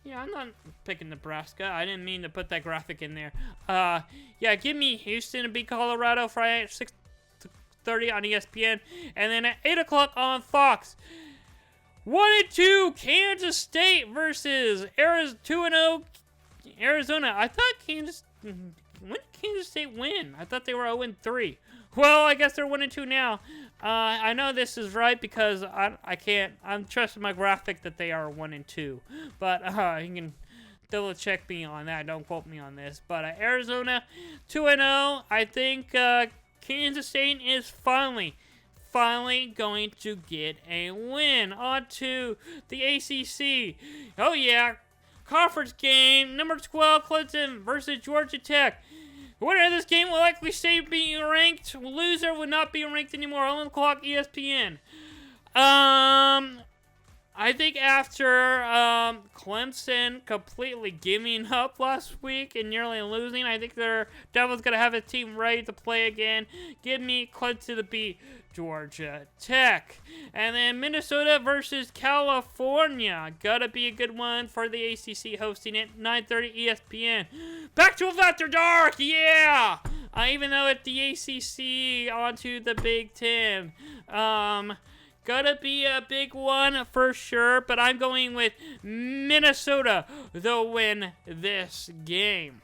Yeah, I'm not picking Nebraska. I didn't mean to put that graphic in there. Yeah, give me Houston to beat Colorado Friday at 6:30 on ESPN. And then at 8 o'clock on Fox. 1-2 Kansas State versus 2-0 Arizona. I thought when did Kansas State win? I thought they were 0-3. Well, I guess they're 1-2 now. I know this is right because I can't. I'm trusting my graphic that they are 1-2. But you can double check me on that. Don't quote me on this. But Arizona 2-0. I think Kansas State is finally going to get a win. On to the ACC. Oh yeah, conference game. Number 12 Clemson versus Georgia Tech. The winner of this game will likely stay being ranked. Loser will not be ranked anymore. 11 o'clock ESPN. I think after Clemson completely giving up last week and nearly losing, I think their Devils going to have a team ready to play again. Give me Clemson to beat Georgia Tech. And then Minnesota versus California. Gotta be a good one for the ACC hosting it. 9:30 ESPN. Back to After Dark, yeah! Even though it's the ACC, onto the Big Ten. Gotta be a big one for sure, but I'm going with Minnesota to win this game.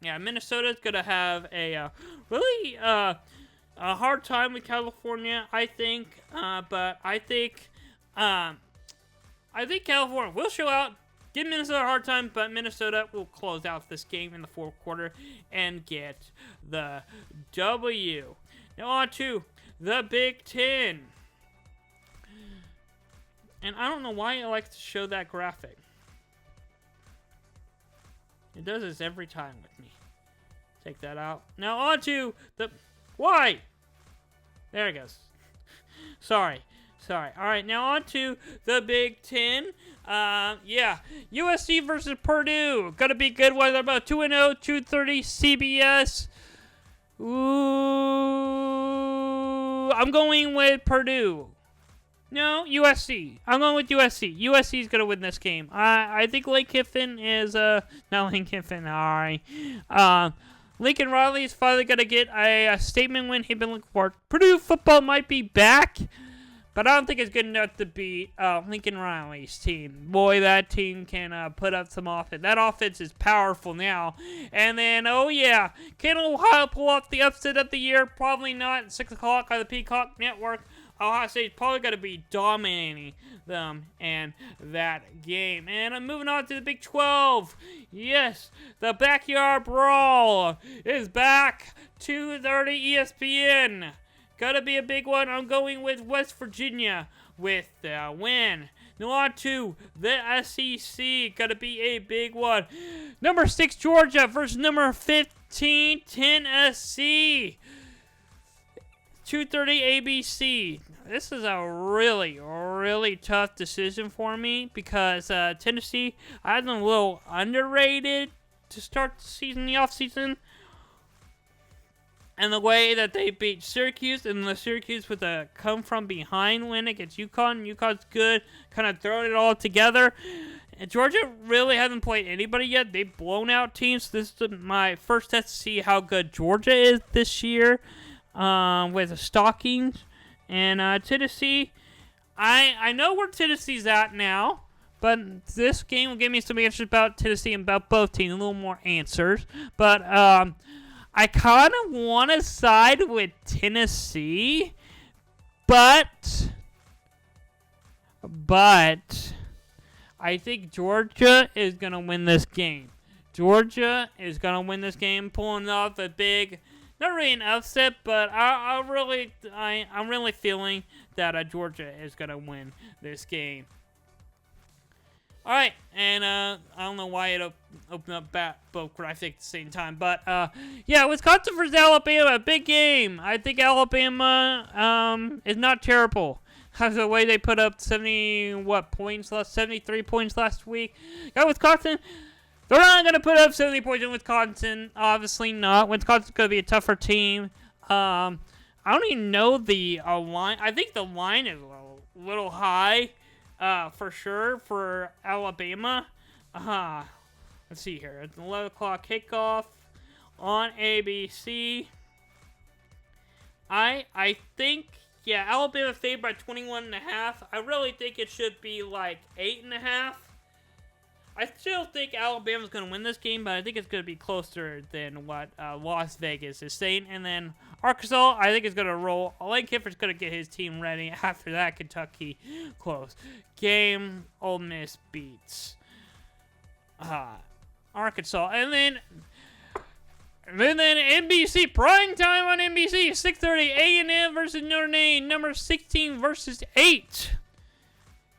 Yeah, Minnesota's gonna have a really a hard time with California, I think. But I think California will show out, give Minnesota a hard time, but Minnesota will close out this game in the fourth quarter and get the W. Now on to the Big Ten. And I don't know why it likes to show that graphic. It does this every time with me. Take that out. Now on to the... Why? There it goes. Sorry. Alright, now on to the Big Ten. Yeah. USC versus Purdue. Gonna be good one. They're about 2-0, 2:30 CBS. Ooh. I'm going with Purdue. No, USC. I'm going with USC. USC is going to win this game. I think Lane Kiffin is, not Lane Kiffin, alright. Lincoln Riley is finally going to get a statement win he's been looking for. Purdue football might be back, but I don't think it's good enough to beat Lincoln Riley's team. Boy, that team can put up some offense. That offense is powerful now. And then, oh yeah, can Ohio pull off the upset of the year? Probably not. 6 o'clock on the Peacock Network. Ohio State's probably going to be dominating them in that game. And I'm moving on to the Big 12. Yes, the Backyard Brawl is back. 2:30 ESPN. Gotta be a big one. I'm going with West Virginia with the win. Now on to the SEC. Gotta be a big one. Number 6 Georgia versus number 15 Tennessee. 2:30 ABC. This is a really, really tough decision for me because Tennessee, I have them a little underrated to start the season, the offseason. And the way that they beat Syracuse, and the Syracuse with a come-from-behind win against UConn. UConn's good, kind of throwing it all together. And Georgia really hasn't played anybody yet. They've blown out teams. This is my first test to see how good Georgia is this year with the Stockings. And Tennessee, I know where Tennessee's at now. But this game will give me some answers about Tennessee and about both teams. A little more answers. But I kind of want to side with Tennessee, but I think Georgia is going to win this game. Georgia is going to win this game, pulling off a big, not really an upset, but I'm really feeling that Georgia is going to win this game. All right, and I don't know why it opened up both graphics at the same time, but yeah, Wisconsin versus Alabama, big game. I think Alabama is not terrible. The way they put up 73 points last week. Got Wisconsin. They're not going to put up 70 points in Wisconsin. Obviously not. Wisconsin's going to be a tougher team. I don't even know the line. I think the line is a little high. For sure, for Alabama. Let's see here. It's an 11 o'clock kickoff on ABC. I think, yeah, Alabama favored by 21.5. I really think it should be like 8.5. I still think Alabama's going to win this game, but I think it's going to be closer than what Las Vegas is saying. And then Arkansas, I think, is going to roll. Lane Kiffin's going to get his team ready. After that, Kentucky, close game. Ole Miss beats Arkansas. And then NBC, prime time on NBC, 6:30, A&M versus Notre Dame, number 16 versus 8.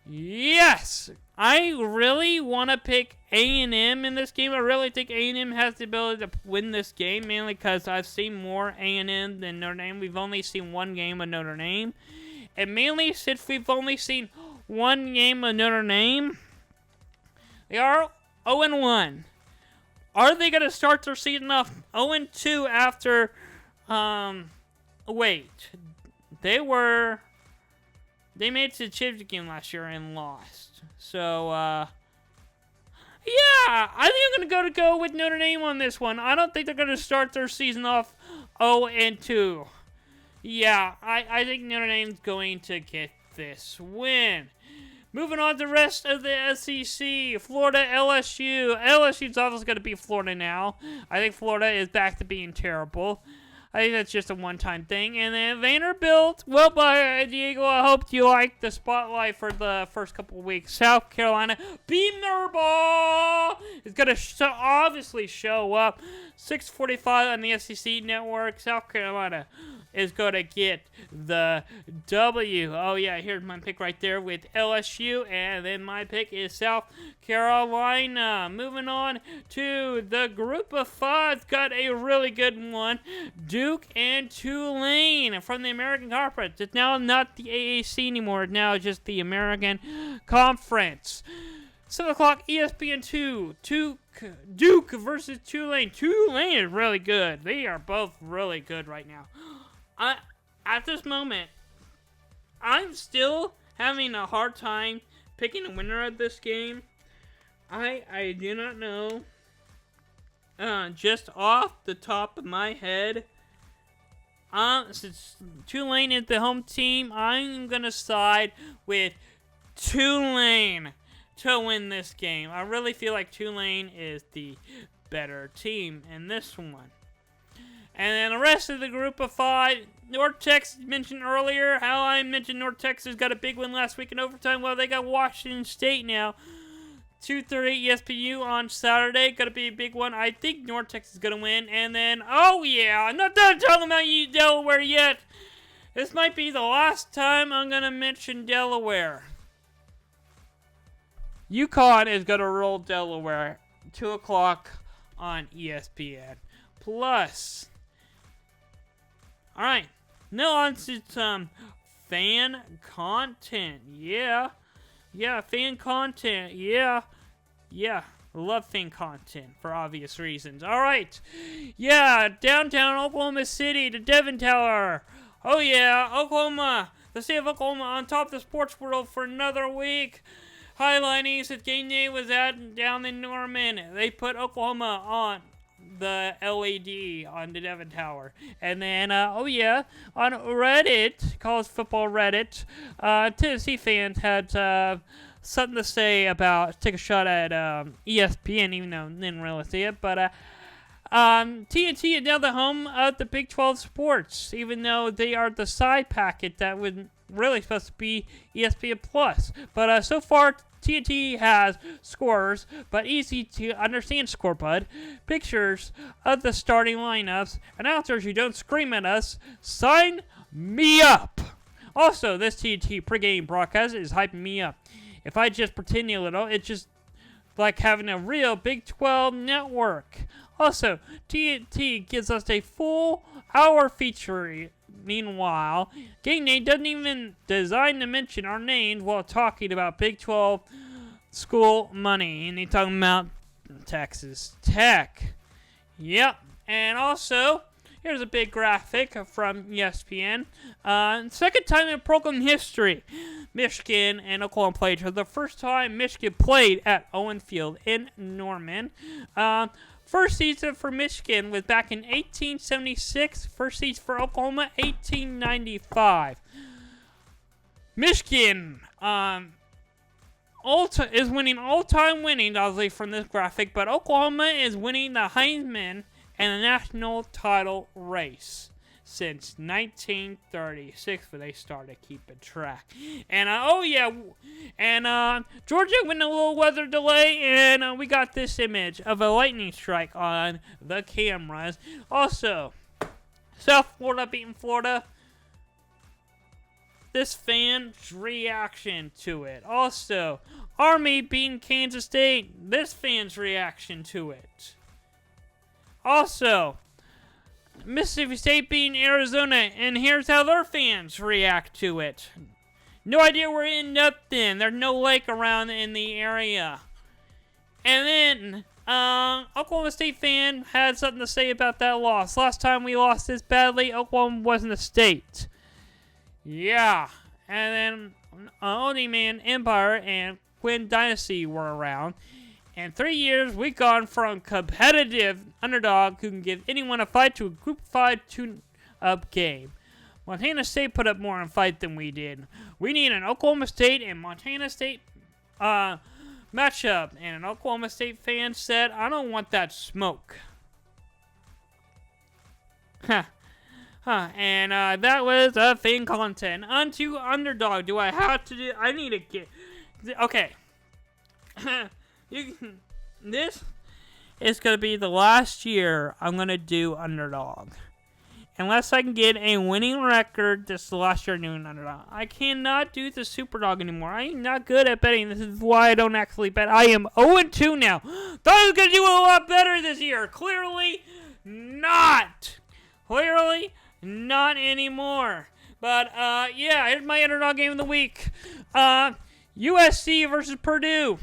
Yes, I really want to pick A&M in this game. I really think A&M has the ability to win this game, mainly because I've seen more A&M than Notre Dame. We've only seen one game of Notre Dame. And mainly since we've only seen one game of Notre Dame, they are 0-1. Are they going to start their season off 0-2 after, they made it to the championship game last year and lost. So, yeah, I think I'm going to go with Notre Dame on this one. I don't think they're going to start their season off 0-2. Yeah, I think Notre Dame's going to get this win. Moving on to the rest of the SEC, Florida, LSU. LSU's obviously going to beat Florida now. I think Florida is back to being terrible. I think that's just a one-time thing. And then Vanderbilt, well, by Diego, I hope you liked the spotlight for the first couple of weeks. South Carolina, Beamer Ball is going to obviously show up. 6:45 on the SEC network. South Carolina is going to get the W. Oh, yeah, here's my pick right there with LSU. And then my pick is South Carolina. Moving on to the group of five. Got a really good one. Duke and Tulane from the American Conference. It's now not the AAC anymore. It's now just the American Conference. 7 o'clock, ESPN 2. Duke versus Tulane. Tulane is really good. They are both really good right now. At this moment, I'm still having a hard time picking a winner of this game. I do not know. Just off the top of my head, since Tulane is the home team, I'm going to side with Tulane to win this game. I really feel like Tulane is the better team in this one. And then the rest of the group of five, North Texas mentioned earlier, how I mentioned North Texas got a big win last week in overtime. Well, they got Washington State now. 2:30 ESPN on Saturday. Going to be a big one. I think North Texas is going to win. And then, oh yeah, I'm not done talking about you Delaware yet. This might be the last time I'm going to mention Delaware. UConn is going to roll Delaware. 2 o'clock on ESPN. Plus, alright, now on to some fan content. Yeah, fan content. Yeah. Love fan content for obvious reasons. All right. Yeah, downtown Oklahoma City, the Devon Tower. Oh, yeah, Oklahoma. The state of Oklahoma on top of the sports world for another week. Highlighting that game day was down in Norman. They put Oklahoma on the LED on the Devon Tower. And then, on Reddit, college football Reddit, Tennessee fans had something to say about, take a shot at ESPN, even though they didn't really see it. But TNT is now the home of the Big 12 sports, even though they are the side packet that was really supposed to be ESPN+. But so far, TNT has scores, but easy to understand scorebud, pictures of the starting lineups, announcers who don't scream at us, sign me up. Also, this TNT pregame broadcast is hyping me up. If I just pretend a little, it's just like having a real Big 12 network. Also, TNT gives us a full hour feature. Meanwhile, Game Day doesn't even design to mention our names while talking about Big 12 school money. And they're talking about Texas Tech. Yep. And also, here's a big graphic from ESPN. Second time in program history, Michigan and Oklahoma played for the first time. Michigan played at Owen Field in Norman. First season for Michigan was back in 1876. First season for Oklahoma, 1895. Michigan is winning all-time winnings, obviously, from this graphic, but Oklahoma is winning the Heisman and the national title race since 1936, when they started keeping track. And, Georgia went a little weather delay, and we got this image of a lightning strike on the cameras. Also, South Florida beating Florida. This fan's reaction to it. Also, Army beating Kansas State. This fan's reaction to it. Also, Mississippi State beating Arizona, and here's how their fans react to it. No idea where it ended up then. There's no lake around in the area. And then, Oklahoma State fan had something to say about that loss. Last time we lost this badly, Oklahoma wasn't a state. Yeah. And then, Only Man Empire and Quinn Dynasty were around. In 3 years, we've gone from competitive underdog who can give anyone a fight to a group 5 tune-up game. Montana State put up more in fight than we did. We need an Oklahoma State and Montana State matchup. And an Oklahoma State fan said, I don't want that smoke. And that was fan content. On to underdog. Do I have to do... I need to get... Okay. This is going to be the last year I'm going to do underdog. Unless I can get a winning record, this is the last year doing underdog. I cannot do the superdog anymore. I am not good at betting. This is why I don't actually bet. I am 0-2 now. Thought I was going to do a lot better this year. Clearly not. Clearly not anymore. But, here's my underdog game of the week. USC versus Purdue.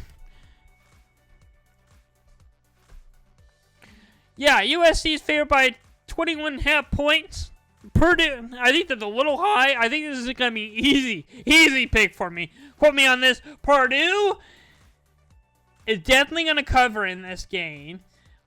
Yeah, USC is favored by 21.5 points. Purdue, I think that's a little high. I think this is going to be easy pick for me. Quote me on this. Purdue is definitely going to cover in this game.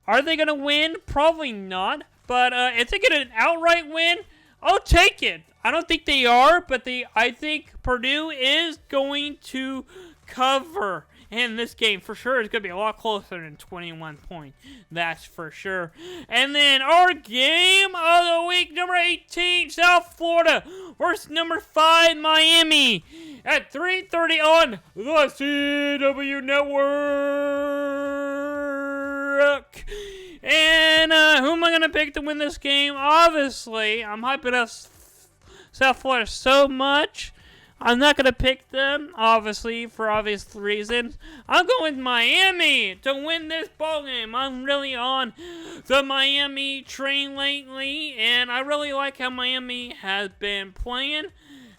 Are they going to win? Probably not. But if they get an outright win, I'll take it. I don't think they are, but I think Purdue is going to cover in this game. For sure, it's going to be a lot closer than 21 points. That's for sure. And then our game of the week, number 18, South Florida versus number 5, Miami, at 3:30 on the CW Network. And who am I going to pick to win this game? Obviously, I'm hyping up South Florida so much. I'm not going to pick them, obviously, for obvious reasons. I'm going with Miami to win this ballgame. I'm really on the Miami train lately, and I really like how Miami has been playing.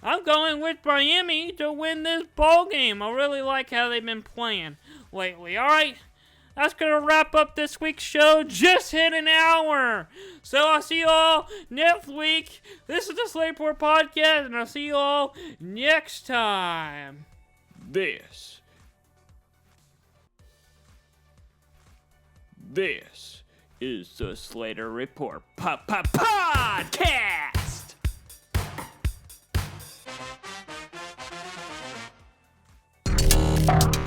I'm going with Miami to win this ballgame. I really like how they've been playing lately. All right, that's going to wrap up this week's show. Just hit an hour. So I'll see you all next week. This is the Slater Podcast, and I'll see you all next time. This is the Slater Report Podcast.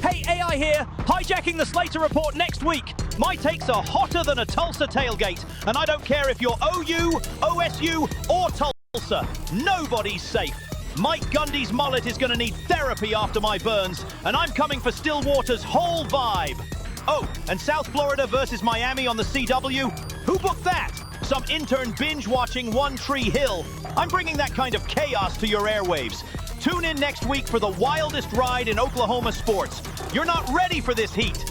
Hey, AI here, hijacking the Slater Report next week. My takes are hotter than a Tulsa tailgate, and I don't care if you're OU, OSU, or Tulsa. Nobody's safe. Mike Gundy's mullet is going to need therapy after my burns, and I'm coming for Stillwater's whole vibe. Oh, and South Florida versus Miami on the CW? Who booked that? Some intern binge-watching One Tree Hill. I'm bringing that kind of chaos to your airwaves. Tune in next week for the wildest ride in Oklahoma sports. You're not ready for this heat.